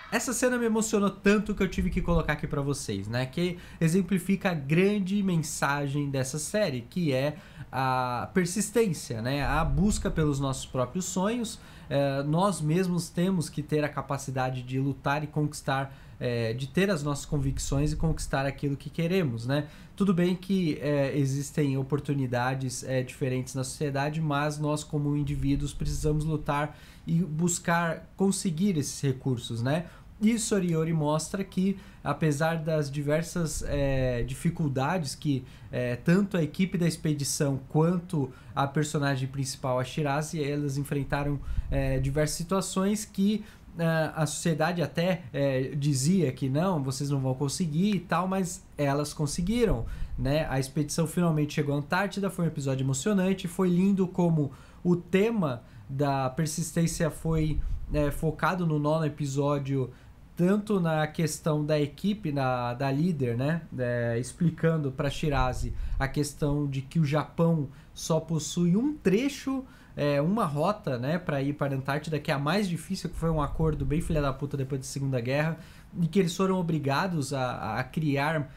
Essa cena me emocionou tanto que eu tive que colocar aqui pra vocês, né? Que exemplifica a grande mensagem dessa série, que é a persistência, né? A busca pelos nossos próprios sonhos. Nós mesmos temos que ter a capacidade de lutar e conquistar, de ter as nossas convicções e conquistar aquilo que queremos, né? Tudo bem que existem oportunidades diferentes na sociedade, mas nós como indivíduos precisamos lutar e buscar conseguir esses recursos, né? E Soriori mostra que, apesar das diversas dificuldades que tanto a equipe da expedição quanto a personagem principal, a Shirase, elas enfrentaram diversas situações que a sociedade até dizia que não, vocês não vão conseguir e tal, mas elas conseguiram, né? A expedição finalmente chegou à Antártida, foi um episódio emocionante, foi lindo como o tema da persistência foi focado no nono episódio, tanto na questão da equipe, da líder, né? Explicando para Shirase a questão de que o Japão só possui um trecho, uma rota, né, para ir para a Antártida, que é a mais difícil, que foi um acordo bem filha da puta depois da Segunda Guerra, e que eles foram obrigados a criar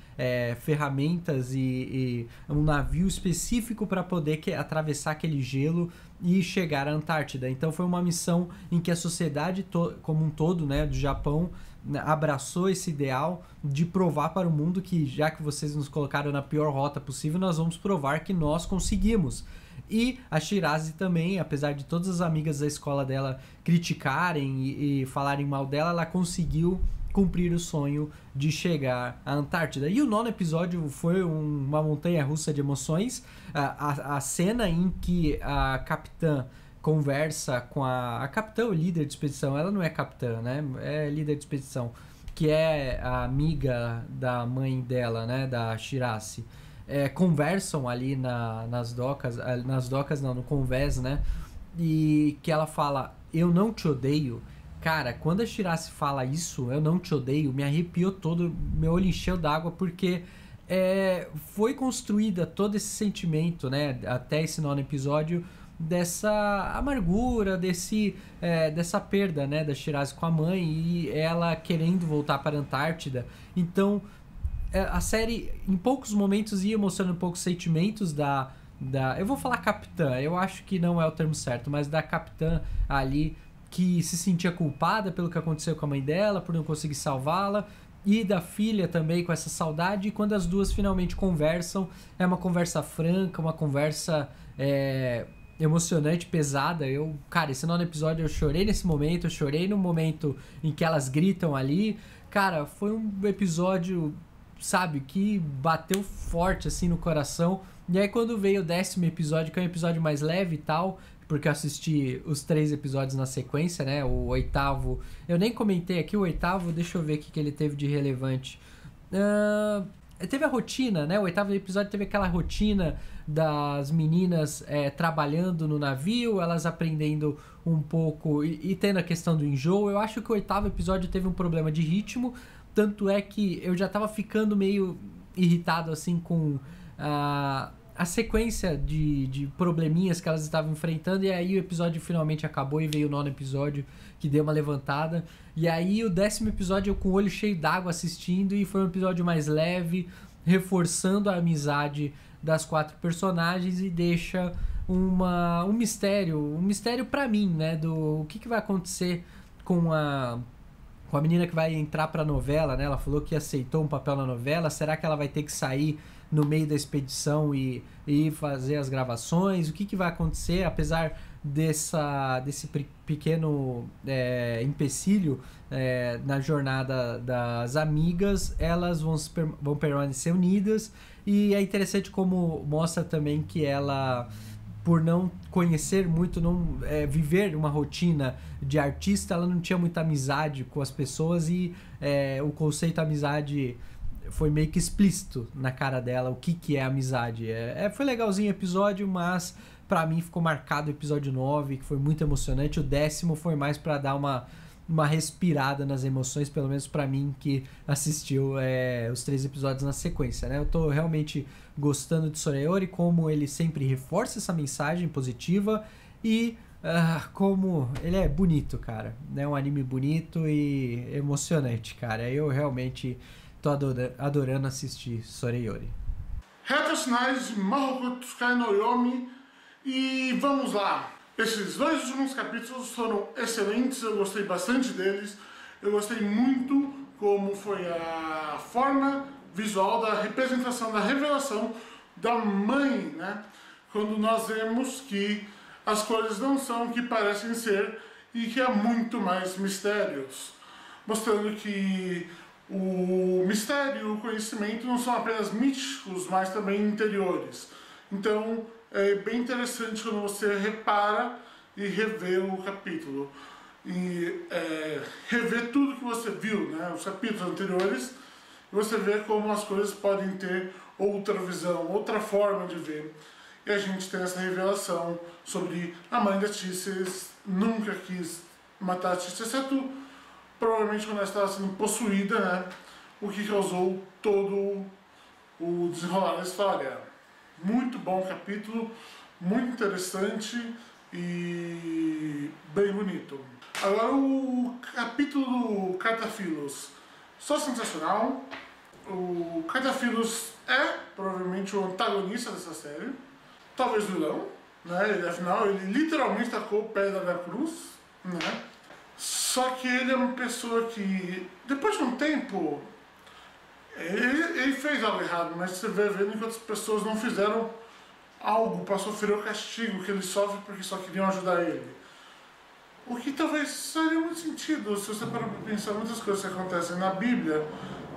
ferramentas e um navio específico para poder atravessar aquele gelo e chegar à Antártida. Então foi uma missão em que a sociedade como um todo, né, do Japão, abraçou esse ideal de provar para o mundo que, já que vocês nos colocaram na pior rota possível, nós vamos provar que nós conseguimos. E a Shirase também, apesar de todas as amigas da escola dela criticarem e falarem mal dela, ela conseguiu cumprir o sonho de chegar à Antártida. E o nono episódio foi uma montanha-russa de emoções. A cena em que a capitã conversa com a capitã, o líder de expedição, ela não é capitã, né? É líder de expedição, que é a amiga da mãe dela, né? Da Shirase. Conversam ali nas docas não, no convés, né? E que ela fala, eu não te odeio. Cara, quando a Shirase fala isso, eu não te odeio, me arrepiou todo, meu olho encheu d'água, porque foi construída todo esse sentimento, né? Até esse nono episódio, dessa amargura, dessa perda, né, da Shirase com a mãe e ela querendo voltar para a Antártida. Então, a série, em poucos momentos, ia mostrando um pouco os sentimentos eu vou falar capitã, eu acho que não é o termo certo, mas da capitã ali, que se sentia culpada pelo que aconteceu com a mãe dela, por não conseguir salvá-la, e da filha também com essa saudade. E quando as duas finalmente conversam, é uma conversa franca, uma conversa emocionante, pesada. Cara, esse nono episódio eu chorei nesse momento, eu chorei no momento em que elas gritam ali. Cara, foi um episódio, sabe, que bateu forte assim no coração. E aí quando veio o 10º episódio, que é um episódio mais leve e tal, porque eu assisti os 3 episódios na sequência, né? O 8º, eu nem comentei aqui o 8º, deixa eu ver o que ele teve de relevante. Teve a rotina, né? O 8º episódio teve aquela rotina das meninas trabalhando no navio, elas aprendendo um pouco e tendo a questão do enjoo. Eu acho que o 8º episódio teve um problema de ritmo, tanto é que eu já tava ficando meio irritado assim com a sequência de probleminhas que elas estavam enfrentando, e aí o episódio finalmente acabou e veio o nono episódio que deu uma levantada. E aí o 10º episódio eu com o olho cheio d'água assistindo, e foi um episódio mais leve, reforçando a amizade das 4 personagens, e deixa um mistério pra mim, né, do o que vai acontecer com a menina que vai entrar pra novela, né? Ela falou que aceitou um papel na novela. Será que ela vai ter que sair no meio da expedição e fazer as gravações? O que vai acontecer? Apesar desse pequeno empecilho na jornada das amigas, elas vão permanecer unidas. E é interessante como mostra também que ela, por não conhecer muito, não viver uma rotina de artista, ela não tinha muita amizade com as pessoas, e o conceito amizade foi meio que explícito na cara dela, o que é amizade. Foi legalzinho o episódio, mas pra mim ficou marcado o episódio 9, que foi muito emocionante. O 10º foi mais pra dar uma respirada nas emoções, pelo menos pra mim que assistiu os 3 episódios na sequência, né? Eu tô realmente gostando de Soriori, como ele sempre reforça essa mensagem positiva, e como ele é bonito, cara. É um anime bonito e emocionante, cara. Eu realmente tô adorando assistir Soreyori. Retas finais de Mahoku Tsukai no Yomi. E vamos lá. Esses dois últimos capítulos foram excelentes, eu gostei bastante deles. Eu gostei muito como foi a forma visual da representação, da revelação da mãe, né? Quando nós vemos que as coisas não são o que parecem ser e que há muito mais mistérios. Mostrando que o mistério e o conhecimento não são apenas místicos, mas também interiores. Então é bem interessante quando você repara e revê o capítulo. E rever tudo que você viu, né? Os capítulos anteriores, você vê como as coisas podem ter outra visão, outra forma de ver. E a gente tem essa revelação sobre a mãe da Theseus nunca quis matar a Theseus, exceto provavelmente quando ela estava sendo possuída, né? O que causou todo o desenrolar da história. Muito bom capítulo, muito interessante e bem bonito. Agora o capítulo do Cartaphilus, só sensacional. O Cartaphilus é provavelmente o antagonista dessa série, talvez vilão, né? Ele, afinal, ele literalmente tacou pedra na cruz, né? Só que ele é uma pessoa que, depois de um tempo, ele fez algo errado, mas você vê vendo que outras pessoas não fizeram algo para sofrer o castigo que ele sofre porque só queriam ajudar ele. O que talvez faria muito sentido se você parar para pensar muitas coisas que acontecem na Bíblia,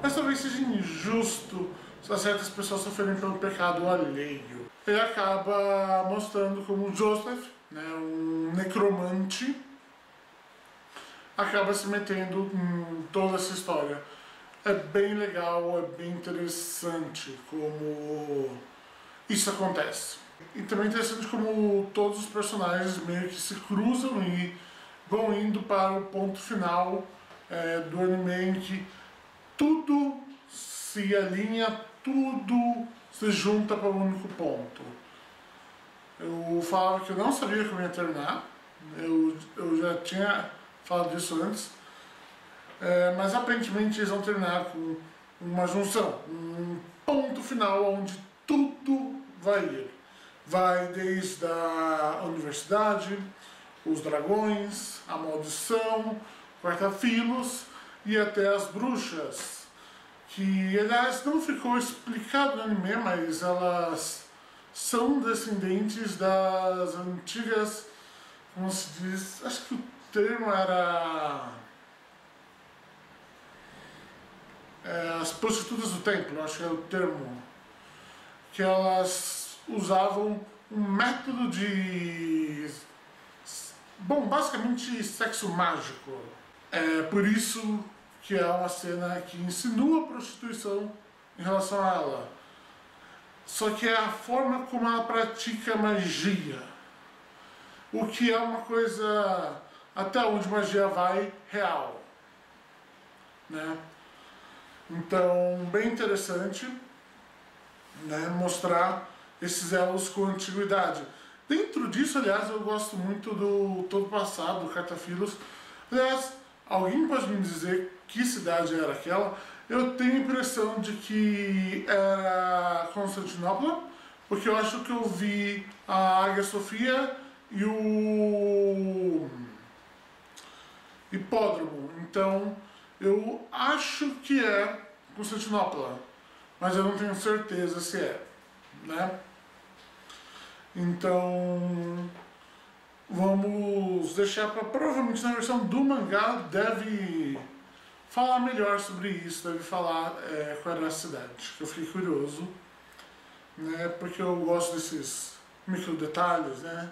mas talvez seja injusto se certas pessoas sofrerem pelo pecado alheio. Ele acaba mostrando como Joseph, né, um necromante, acaba se metendo em toda essa história. É bem legal, é bem interessante como isso acontece. E também é interessante como todos os personagens meio que se cruzam e vão indo para o ponto final do anime em que tudo se alinha, tudo se junta para um único ponto. Eu falava que eu não sabia como ia terminar, eu já tinha falado disso antes, mas aparentemente eles vão terminar com uma junção, um ponto final onde tudo vai ir. Vai desde a universidade, os dragões, a maldição, Cartaphilus e até as bruxas, que aliás não ficou explicado no anime, mas elas são descendentes das antigas, como se diz, acho que o termo era as prostitutas do templo, acho que é o termo, que elas usavam um método de, bom, basicamente sexo mágico. É por isso que é uma cena que insinua a prostituição em relação a ela. Só que é a forma como ela pratica magia. O que é uma coisa, até onde magia vai, real. Né? Então, bem interessante, né, mostrar esses elos com a antiguidade. Dentro disso, aliás, eu gosto muito do todo passado, do Cartaphilus. Aliás, alguém pode me dizer que cidade era aquela? Eu tenho a impressão de que era Constantinopla, porque eu acho que eu vi a Águia Sofia e o hipódromo. Então, eu acho que é Constantinopla, mas eu não tenho certeza se é, né? Então, vamos deixar para, provavelmente na versão do mangá deve falar melhor sobre isso, deve falar qual era a cidade, que eu fiquei curioso, né? Porque eu gosto desses micro detalhes, né,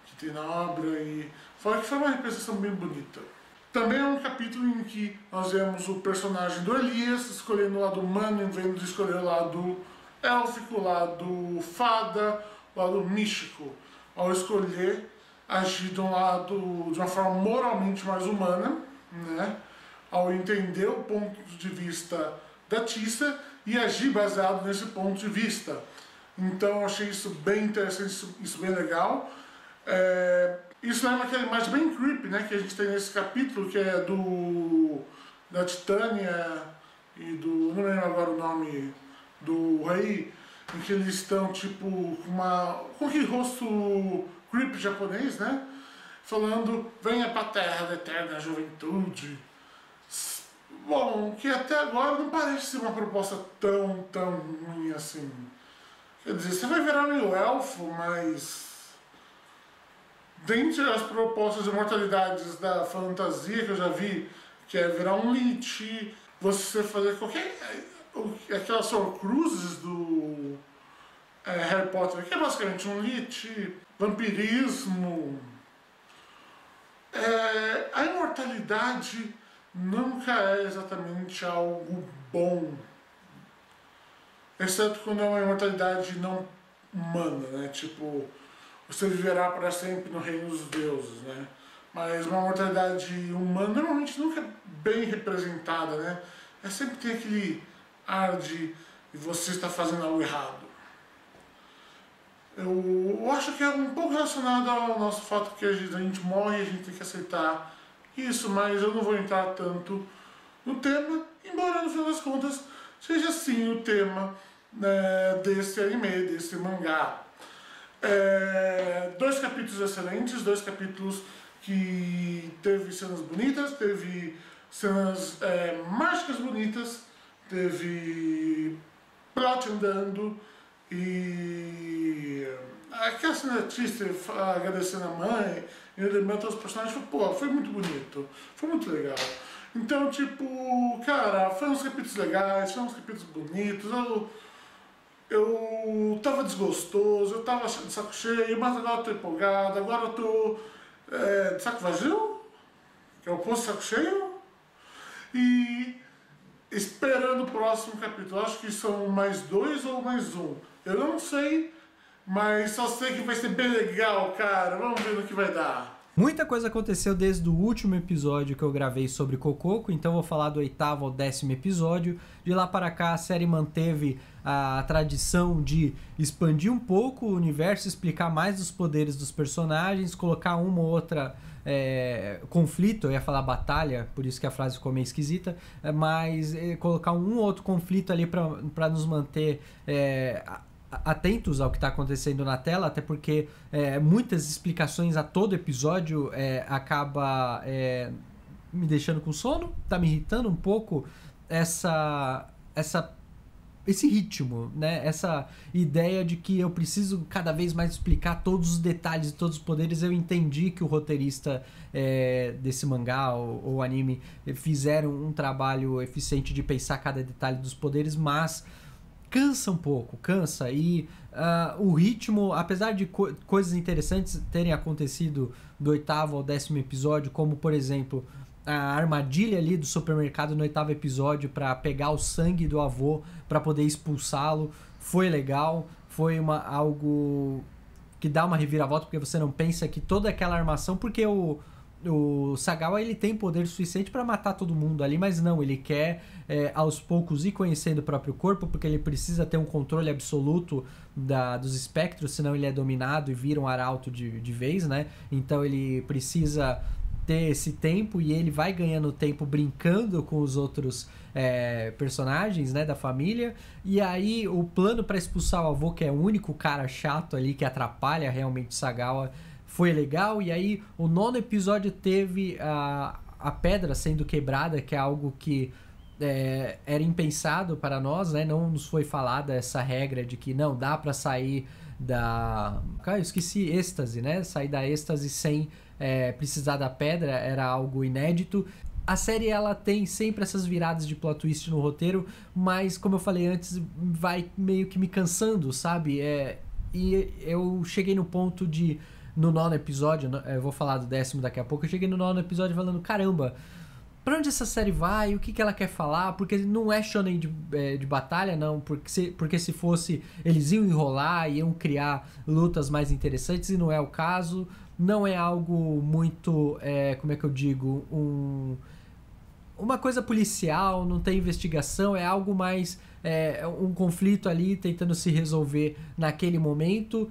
que tem na obra, e fora que foi uma representação bem bonita. Também é um capítulo em que nós vemos o personagem do Elias escolhendo o lado humano, em vez de escolher o lado élfico, o lado fada, o lado místico. Ao escolher agir de um lado, de uma forma moralmente mais humana, né? Ao entender o ponto de vista da Tissa e agir baseado nesse ponto de vista. Então eu achei isso bem interessante, isso bem legal. Isso leva aquela imagem bem creepy, né, que a gente tem nesse capítulo, que é da Titânia e do... não lembro agora o nome do rei, em que eles estão tipo com aquele rosto creepy japonês, né? Falando, venha pra terra da eterna juventude. Bom, que até agora não parece ser uma proposta tão ruim assim. Quer dizer, você vai virar meio elfo, mas... dentre as propostas de mortalidades da fantasia que eu já vi, que é virar um Lich, você fazer qualquer... aquelas Horcruxes do Harry Potter, que é basicamente um Lich, vampirismo... a imortalidade nunca é exatamente algo bom, exceto quando é uma imortalidade não humana, né? Tipo, você viverá para sempre no reino dos deuses, né? Mas uma mortalidade humana normalmente nunca é bem representada, né? Sempre tem aquele ar de você está fazendo algo errado. Eu acho que é um pouco relacionado ao nosso fato que a gente morre e a gente tem que aceitar isso, mas eu não vou entrar tanto no tema, embora no final das contas seja sim o tema, né, desse anime, desse mangá. 2 capítulos excelentes, 2 capítulos que teve cenas bonitas, teve cenas mágicas bonitas, teve plot andando e aquela cena triste agradecendo a mãe e lembrando os personagens, foi muito bonito, foi muito legal. Então, tipo, cara, foram uns capítulos legais, foram uns capítulos bonitos, eu tava desgostoso, eu tava de saco cheio, mas agora eu tô empolgado, agora eu tô de saco vazio, que é o oposto de saco cheio, e esperando o próximo capítulo. Acho que são mais 2 ou mais 1. Eu não sei, mas só sei que vai ser bem legal, cara. Vamos ver no que vai dar. Muita coisa aconteceu desde o último episódio que eu gravei sobre Cococo, então vou falar do 8º ao 10º episódio. De lá para cá a série manteve a tradição de expandir um pouco o universo, explicar mais os poderes dos personagens, colocar uma ou outra conflito, eu ia falar batalha, por isso que a frase ficou meio esquisita, mas colocar um ou outro conflito ali para nos manter atentos ao que está acontecendo na tela, até porque muitas explicações a todo episódio acaba me deixando com sono, tá me irritando um pouco esse ritmo, né? Essa ideia de que eu preciso cada vez mais explicar todos os detalhes e todos os poderes. Eu entendi que o roteirista desse mangá ou anime fizeram um trabalho eficiente de pensar cada detalhe dos poderes, mas cansa um pouco, cansa. E o ritmo, apesar de coisas interessantes terem acontecido do 8º ao 10º episódio, como por exemplo a armadilha ali do supermercado no 8º episódio para pegar o sangue do avô para poder expulsá-lo, foi legal, foi algo que dá uma reviravolta, porque você não pensa que toda aquela armação, porque o Sagawa ele tem poder suficiente para matar todo mundo ali, mas não, ele quer aos poucos ir conhecendo o próprio corpo, porque ele precisa ter um controle absoluto dos espectros, senão ele é dominado e vira um arauto de vez, né? Então ele precisa ter esse tempo e ele vai ganhando tempo brincando com os outros personagens, né, da família. E aí o plano para expulsar o avô, que é o único cara chato ali que atrapalha realmente o Sagawa, foi legal. E aí o 9º episódio teve a pedra sendo quebrada, que é algo que era impensado para nós, né? Não nos foi falada essa regra de que não dá para sair eu esqueci, êxtase, né? Sair da êxtase sem precisar da pedra era algo inédito. A série ela tem sempre essas viradas de plot twist no roteiro, mas como eu falei antes, vai meio que me cansando, sabe? E eu cheguei no ponto no 9º episódio, eu vou falar do 10º daqui a pouco, eu cheguei no 9º episódio falando, caramba, pra onde essa série vai? O que ela quer falar? Porque não é shonen de batalha, não. Porque se fosse, eles iam enrolar, iam criar lutas mais interessantes, e não é o caso. Não é algo muito, como é que eu digo, uma coisa policial, não tem investigação, é algo mais um conflito ali tentando se resolver naquele momento.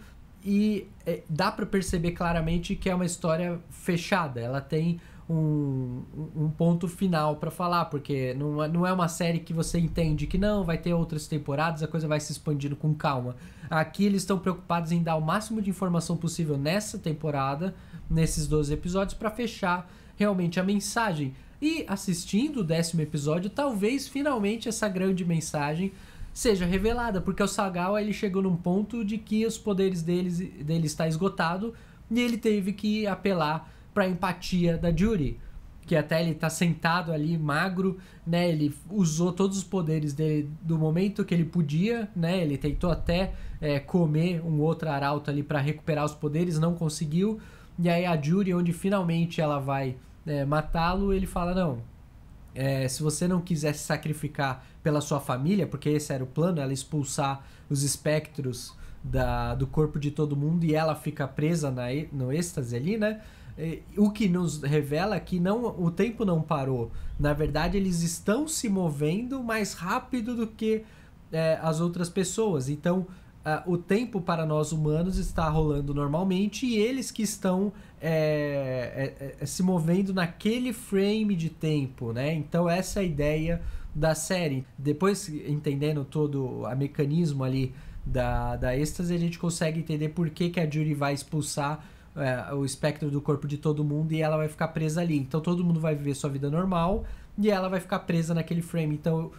dá pra perceber claramente que é uma história fechada. Ela tem um ponto final pra falar, porque não é uma série que você entende que não, vai ter outras temporadas, a coisa vai se expandindo com calma. Aqui eles estão preocupados em dar o máximo de informação possível nessa temporada, nesses 12 episódios, pra fechar realmente a mensagem. E assistindo o 10º episódio, talvez finalmente essa grande mensagem seja revelada, porque o Sagawa ele chegou num ponto de que os poderes dele está esgotado e ele teve que apelar para a empatia da Juri, que até ele tá sentado ali magro, né? Ele usou todos os poderes dele do momento que ele podia, né? Ele tentou até comer um outro arauto ali para recuperar os poderes, não conseguiu. E aí a Juri, onde finalmente ela vai matá-lo, ele fala, não, se você não quiser se sacrificar pela sua família, porque esse era o plano, ela expulsar os espectros do corpo de todo mundo e ela fica presa no êxtase ali, né? O que nos revela que o tempo não parou. Na verdade, eles estão se movendo mais rápido do que as outras pessoas. Então, o tempo para nós humanos está rolando normalmente e eles que estão se movendo naquele frame de tempo, né? Então, essa é a ideia da série. Depois, entendendo todo o mecanismo ali da êxtase, a gente consegue entender por que a Juri vai expulsar o espectro do corpo de todo mundo e ela vai ficar presa ali. Então todo mundo vai viver sua vida normal e ela vai ficar presa naquele frame. Então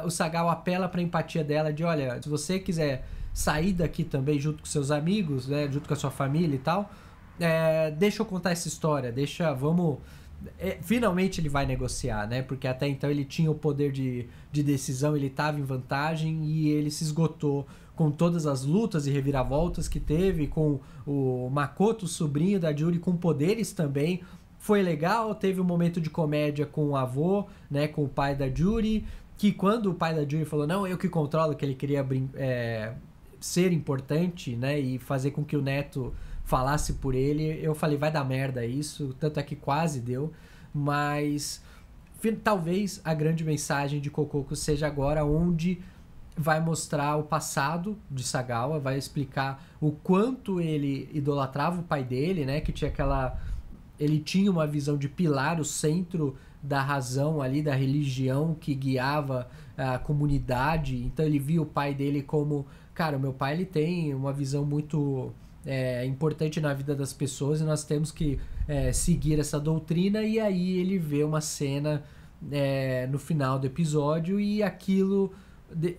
o Sagawa apela pra empatia dela de, olha, se você quiser sair daqui também junto com seus amigos, né, junto com a sua família e tal, deixa eu contar essa história, vamos... finalmente ele vai negociar, né? Porque até então ele tinha o poder de decisão, ele estava em vantagem e ele se esgotou com todas as lutas e reviravoltas que teve, com o Makoto, sobrinho da Juri, com poderes também. Foi legal, teve um momento de comédia com o avô, né? Com o pai da Juri, que quando o pai da Juri falou, não, eu que controlo, que ele queria ser importante, né? E fazer com que o neto falasse por ele, eu falei, vai dar merda isso, tanto é que quase deu, mas talvez a grande mensagem de Kokoko seja agora, onde vai mostrar o passado de Sagawa, vai explicar o quanto ele idolatrava o pai dele, né, que tinha ele tinha uma visão de pilar, o centro da razão ali, da religião que guiava a comunidade, então ele via o pai dele como, cara, o meu pai ele tem uma visão muito importante na vida das pessoas e nós temos que seguir essa doutrina. E aí ele vê uma cena no final do episódio e aquilo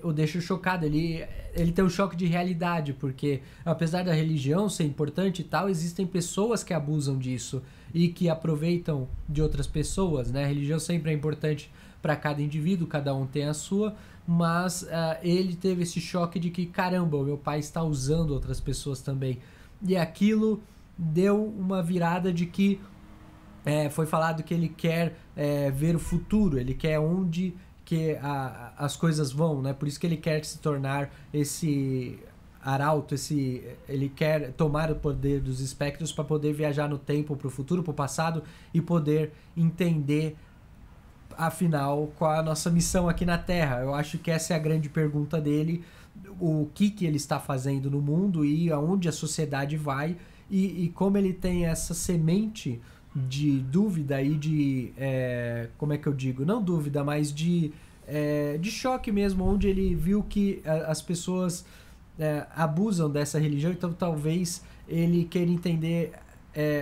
o deixa chocado. Ele tem um choque de realidade, porque apesar da religião ser importante e tal, existem pessoas que abusam disso e que aproveitam de outras pessoas, né? A religião sempre é importante para cada indivíduo, cada um tem a sua, mas ele teve esse choque de que, caramba, o meu pai está usando outras pessoas também. E aquilo deu uma virada de que foi falado que ele quer ver o futuro, ele quer onde que as coisas vão, né? Por isso que ele quer se tornar esse arauto, ele quer tomar o poder dos espectros para poder viajar no tempo, para o futuro, para o passado e poder entender, afinal, qual a nossa missão aqui na Terra. Eu acho que essa é a grande pergunta dele, o que ele está fazendo no mundo e aonde a sociedade vai, e como ele tem essa semente de dúvida e de, como é que eu digo, não dúvida, mas de choque mesmo, onde ele viu que as pessoas abusam dessa religião, então talvez ele queira entender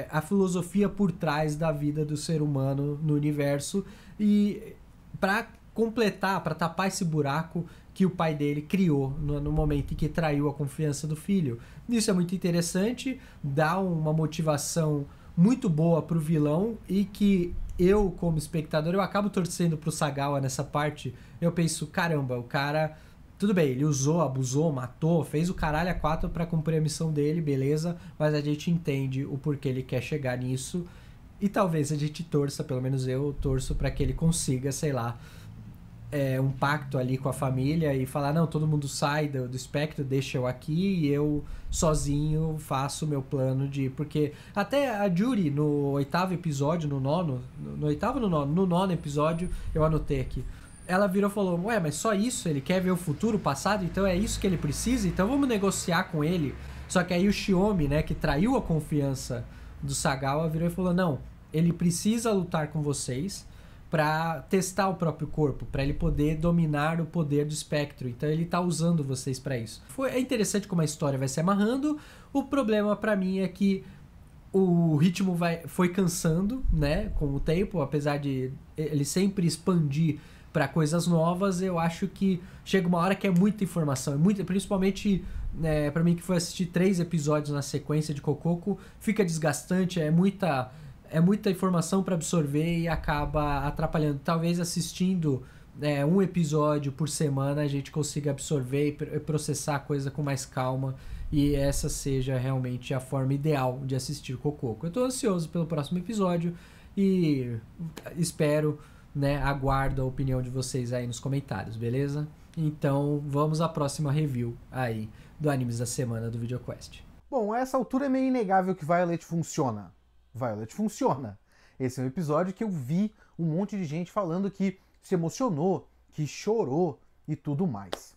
a filosofia por trás da vida do ser humano no universo, e para completar, para tapar esse buraco que o pai dele criou no momento em que traiu a confiança do filho. Isso é muito interessante, dá uma motivação muito boa pro vilão, e que eu, como espectador, eu acabo torcendo pro Sagawa nessa parte. Eu penso, caramba, o cara, tudo bem, ele usou, abusou, matou, fez o caralho a 4 pra cumprir a missão dele, beleza, mas a gente entende o porquê ele quer chegar nisso, e talvez a gente torça, pelo menos eu torço, pra que ele consiga, sei lá, um pacto ali com a família e falar, não, todo mundo sai do espectro, deixa eu aqui e eu sozinho faço o meu plano de... Porque até a Juri, no 8º episódio, no 9º, no 8º ou no 9º episódio, eu anotei aqui, ela virou e falou, ué, mas só isso? Ele quer ver o futuro, o passado? Então é isso que ele precisa? Então vamos negociar com ele Só que aí o Shiomi, né, que traiu a confiança do Sagawa, virou e falou, não, ele precisa lutar com vocês pra testar o próprio corpo, pra ele poder dominar o poder do espectro. Então ele tá usando vocês pra isso. É interessante como a história vai se amarrando. O problema pra mim é que o ritmo foi cansando, né, com o tempo, apesar de ele sempre expandir para coisas novas. Eu acho que chega uma hora que é muita informação, principalmente para mim que foi assistir 3 episódios na sequência de Kokoko, fica desgastante, é muita informação para absorver e acaba atrapalhando. Talvez assistindo um episódio por semana a gente consiga absorver e processar a coisa com mais calma, e essa seja realmente a forma ideal de assistir Kokoko. Eu tô ansioso pelo próximo episódio e espero, né, aguardo a opinião de vocês aí nos comentários, beleza? Então vamos à próxima review aí do Animes da Semana do VideoQuest. Bom, a essa altura é meio inegável que Violet funciona. Violet funciona. Esse é um episódio que eu vi um monte de gente falando que se emocionou, que chorou e tudo mais.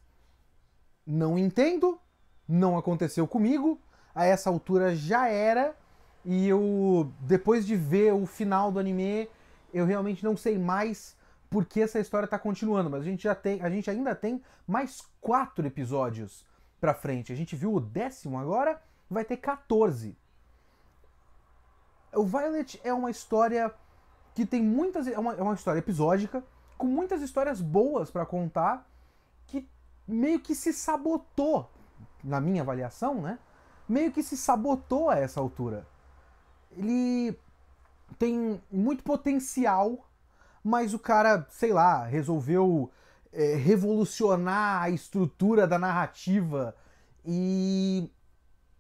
Não entendo, não aconteceu comigo, a essa altura já era, e eu, depois de ver o final do anime, eu realmente não sei mais por que essa história tá continuando, mas a gente ainda tem mais 4 episódios pra frente. A gente viu o 10º agora, vai ter 14. O Violet é uma história que tem muitas... É uma história episódica, com muitas histórias boas pra contar, que meio que se sabotou, na minha avaliação, né? Meio que se sabotou a essa altura. Ele tem muito potencial, mas o cara, sei lá, resolveu revolucionar a estrutura da narrativa, e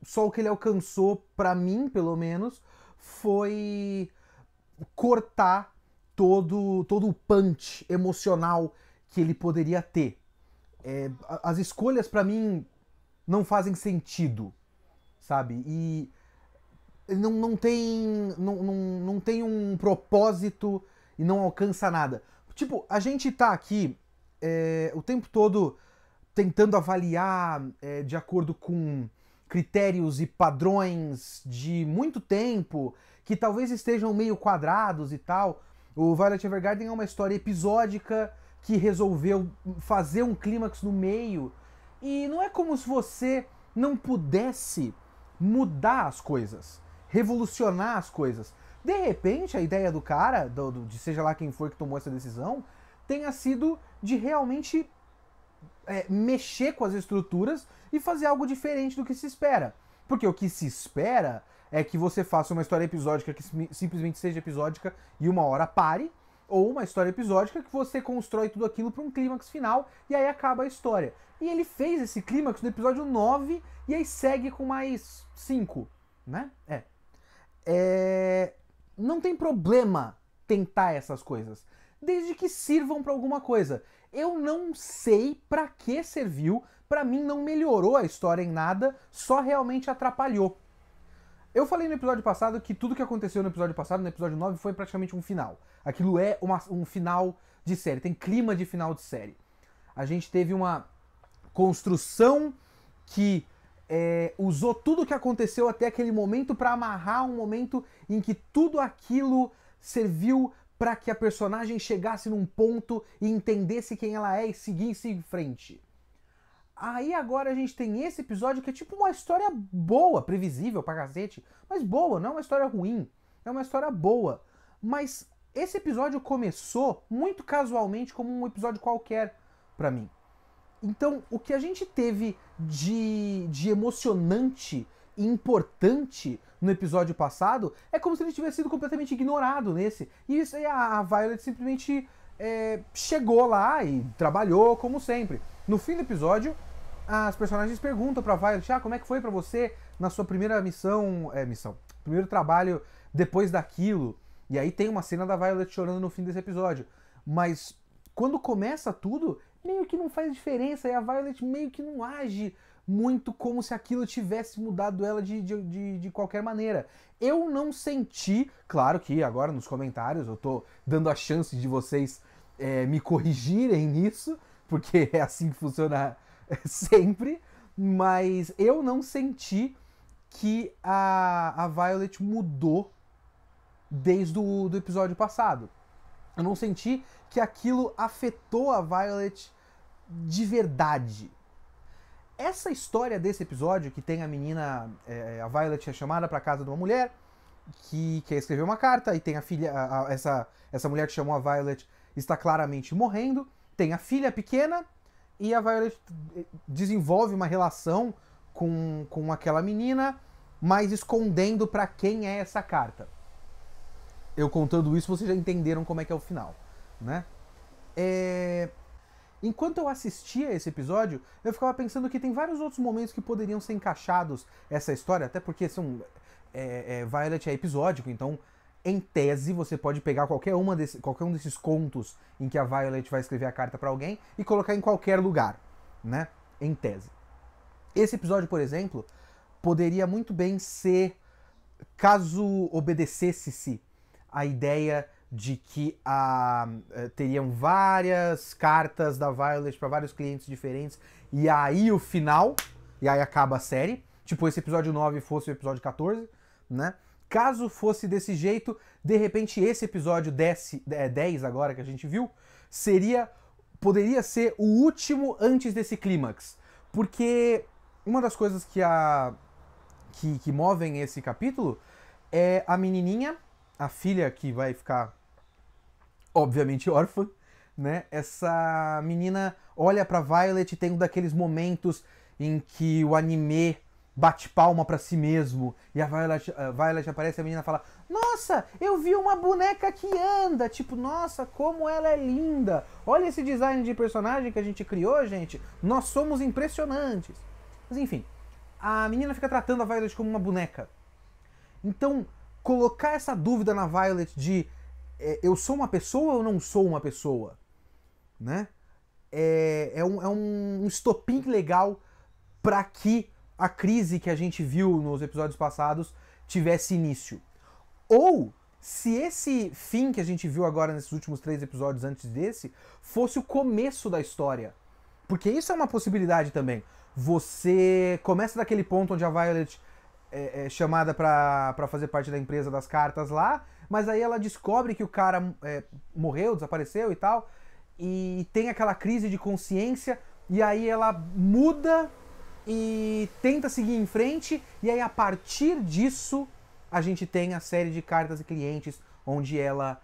só o que ele alcançou, pra mim, pelo menos, foi cortar todo o punch emocional que ele poderia ter. As escolhas, pra mim, não fazem sentido, sabe? E não tem um propósito e não alcança nada. Tipo, a gente tá aqui o tempo todo tentando avaliar de acordo com critérios e padrões de muito tempo, que talvez estejam meio quadrados e tal. O Violet Evergarden é uma história episódica que resolveu fazer um clímax no meio, e não é como se você não pudesse mudar as coisas, revolucionar as coisas. De repente, a ideia do cara, de seja lá quem for que tomou essa decisão, tenha sido de realmente mexer com as estruturas e fazer algo diferente do que se espera. Porque o que se espera é que você faça uma história episódica que simplesmente seja episódica e uma hora pare, ou uma história episódica que você constrói tudo aquilo para um clímax final e aí acaba a história. E ele fez esse clímax no episódio 9 e aí segue com mais 5, né? Não tem problema tentar essas coisas, desde que sirvam para alguma coisa. Eu não sei para que serviu, para mim não melhorou a história em nada, só realmente atrapalhou. Eu falei no episódio passado que tudo que aconteceu no episódio passado, no episódio 9, foi praticamente um final. Aquilo é um final de série, tem clima de final de série. A gente teve uma construção que usou tudo o que aconteceu até aquele momento para amarrar um momento em que tudo aquilo serviu para que a personagem chegasse num ponto e entendesse quem ela é e seguisse em frente. Aí agora a gente tem esse episódio que é tipo uma história boa, previsível pra cacete, mas boa, não é uma história ruim, é uma história boa. Mas esse episódio começou muito casualmente como um episódio qualquer pra mim. Então o que a gente teve de emocionante e importante no episódio passado é como se ele tivesse sido completamente ignorado nesse. E isso aí a Violet simplesmente chegou lá e trabalhou como sempre. No fim do episódio, as personagens perguntam pra Violet, como é que foi pra você na sua primeira primeiro trabalho depois daquilo. E aí tem uma cena da Violet chorando no fim desse episódio. Mas quando começa tudo, meio que não faz diferença, e a Violet meio que não age muito como se aquilo tivesse mudado ela de qualquer maneira. Eu não senti, claro que agora nos comentários eu tô dando a chance de vocês me corrigirem nisso, porque é assim que funciona sempre, mas eu não senti que a Violet mudou desde o do episódio passado. Eu não senti que aquilo afetou a Violet de verdade. Essa história desse episódio, que tem a menina, a Violet é chamada para casa de uma mulher que quer escrever uma carta, e tem a filha, essa mulher que chamou a Violet está claramente morrendo, tem a filha pequena, e a Violet desenvolve uma relação com aquela menina, mas escondendo para quem é essa carta. Eu contando isso, vocês já entenderam como é que é o final, né? Enquanto eu assistia esse episódio, eu ficava pensando que tem vários outros momentos que poderiam ser encaixados essa história, até porque Violet é episódico, então, em tese, você pode pegar qualquer um desses contos em que a Violet vai escrever a carta para alguém e colocar em qualquer lugar, né? Em tese. Esse episódio, por exemplo, poderia muito bem ser, caso obedecesse-se a ideia de que teriam várias cartas da Violet para vários clientes diferentes, e aí o final, e aí acaba a série, tipo esse episódio 9 fosse o episódio 14, né? Caso fosse desse jeito, de repente esse episódio 10 agora que a gente viu, poderia ser o último antes desse clímax, porque uma das coisas que movem esse capítulo é a menininha, a filha que vai ficar, obviamente, órfã, né? Essa menina olha pra Violet e tem um daqueles momentos em que o anime bate palma pra si mesmo, e a Violet aparece e a menina fala: nossa, eu vi uma boneca que anda, tipo, nossa, como ela é linda, olha esse design de personagem que a gente criou, gente, nós somos impressionantes. Mas enfim, a menina fica tratando a Violet como uma boneca. Então, colocar essa dúvida na Violet de eu sou uma pessoa ou não sou uma pessoa, né? É um estopim legal para que a crise que a gente viu nos episódios passados tivesse início. Ou, se esse fim que a gente viu agora nesses últimos 3 episódios antes desse, fosse o começo da história. Porque isso é uma possibilidade também. Você começa daquele ponto onde a Violet é chamada para fazer parte da empresa das cartas lá, mas aí ela descobre que o cara morreu, desapareceu e tal, e tem aquela crise de consciência, e aí ela muda e tenta seguir em frente, e aí a partir disso a gente tem a série de cartas e clientes onde ela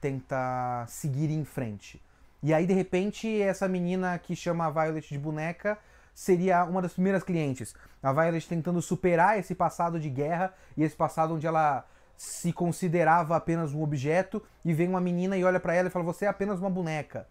tenta seguir em frente. E aí de repente essa menina que chama a Violet de boneca seria uma das primeiras clientes. A Violet tentando superar esse passado de guerra e esse passado onde ela se considerava apenas um objeto, e vem uma menina e olha pra ela e fala: você é apenas uma boneca.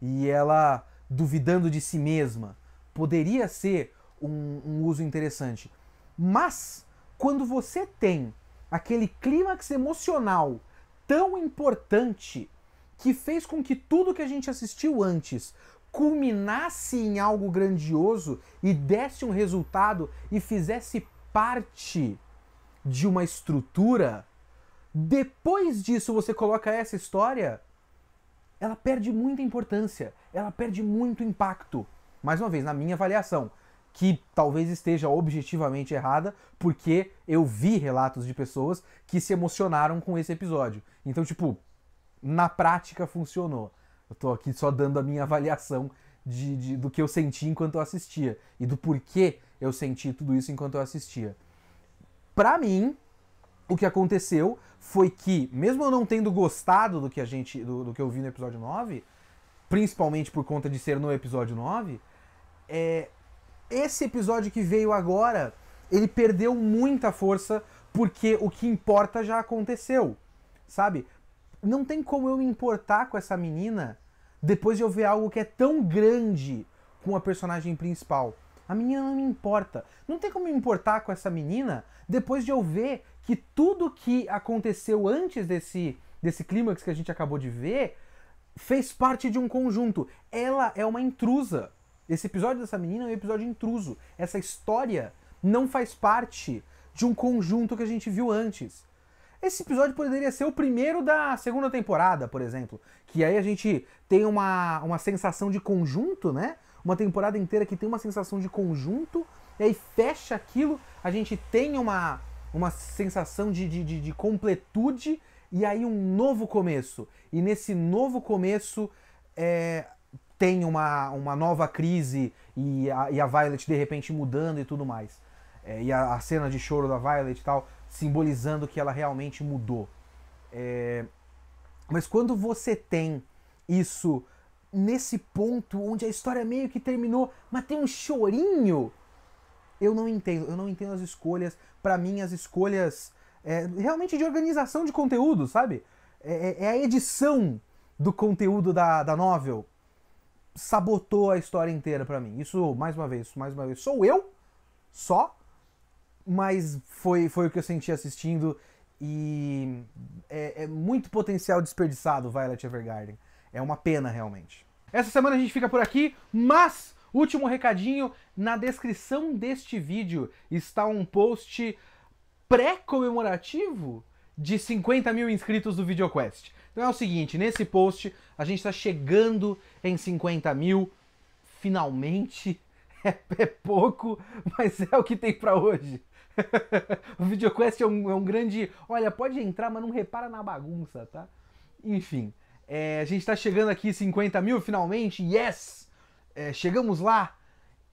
E ela duvidando de si mesma. Poderia ser um uso interessante. Mas, quando você tem aquele clímax emocional tão importante que fez com que tudo que a gente assistiu antes culminasse em algo grandioso e desse um resultado e fizesse parte de uma estrutura, depois disso você coloca essa história, ela perde muita importância, ela perde muito impacto. Mais uma vez, na minha avaliação, que talvez esteja objetivamente errada, porque eu vi relatos de pessoas que se emocionaram com esse episódio. Então, tipo, na prática funcionou. Eu tô aqui só dando a minha avaliação do que eu senti enquanto eu assistia. E do porquê eu senti tudo isso enquanto eu assistia. Pra mim, o que aconteceu foi que, mesmo eu não tendo gostado do que eu vi no episódio 9, principalmente por conta de ser no episódio 9, esse episódio que veio agora, ele perdeu muita força porque o que importa já aconteceu, sabe? Não tem como eu me importar com essa menina depois de eu ver algo que é tão grande com a personagem principal. A menina não me importa. Não tem como me importar com essa menina depois de eu ver que tudo que aconteceu antes desse clímax que a gente acabou de ver fez parte de um conjunto. Ela é uma intrusa. Esse episódio dessa menina é um episódio intruso. Essa história não faz parte de um conjunto que a gente viu antes. Esse episódio poderia ser o primeiro da segunda temporada, por exemplo. Que aí a gente tem uma sensação de conjunto, né? Uma temporada inteira que tem uma sensação de conjunto e aí fecha aquilo, a gente tem uma sensação de completude e aí um novo começo. E nesse novo começo tem uma nova crise e a Violet de repente mudando e tudo mais. E a cena de choro da Violet e tal, simbolizando que ela realmente mudou. Mas quando você tem isso nesse ponto onde a história meio que terminou, mas tem um chorinho, eu não entendo as escolhas. Pra mim, as escolhas realmente de organização de conteúdo, sabe? É a edição do conteúdo da novel sabotou a história inteira pra mim. Isso, mais uma vez, sou eu, só, mas foi o que eu senti assistindo e é muito potencial desperdiçado Violet Evergarden. É uma pena, realmente. Essa semana a gente fica por aqui, mas último recadinho, na descrição deste vídeo está um post pré-comemorativo de 50 mil inscritos do VideoQuest. Então é o seguinte, nesse post a gente está chegando em 50 mil, finalmente, é pouco, mas é o que tem pra hoje. O VideoQuest é um grande... Olha, pode entrar, mas não repara na bagunça, tá? Enfim, a gente tá chegando aqui 50 mil finalmente, yes! Chegamos lá,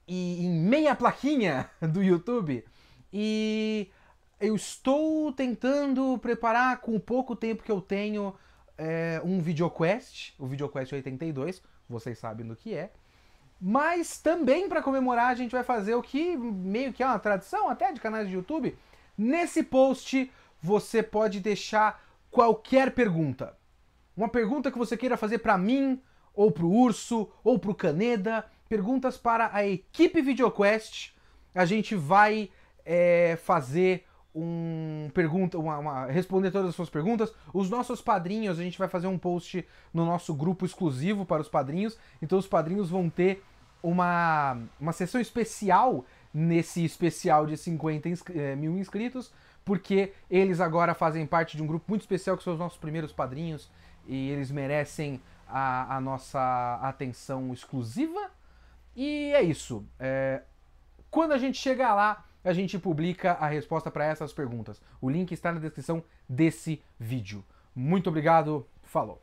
e em meia plaquinha do YouTube, e eu estou tentando preparar com o pouco tempo que eu tenho um VideoQuest, o VideoQuest 82, vocês sabem do que é. Mas também para comemorar a gente vai fazer o que meio que é uma tradição até de canais de YouTube. Nesse post você pode deixar qualquer pergunta. Uma pergunta que você queira fazer para mim, ou pro Urso, ou pro Caneda. Perguntas para a equipe VideoQuest. A gente vai fazer responder todas as suas perguntas. Os nossos padrinhos, a gente vai fazer um post no nosso grupo exclusivo para os padrinhos. Então os padrinhos vão ter uma sessão especial nesse especial de 50 mil inscritos, porque eles agora fazem parte de um grupo muito especial que são os nossos primeiros padrinhos e eles merecem a nossa atenção exclusiva. E é isso. Quando a gente chegar lá, a gente publica a resposta para essas perguntas. O link está na descrição desse vídeo. Muito obrigado, falou!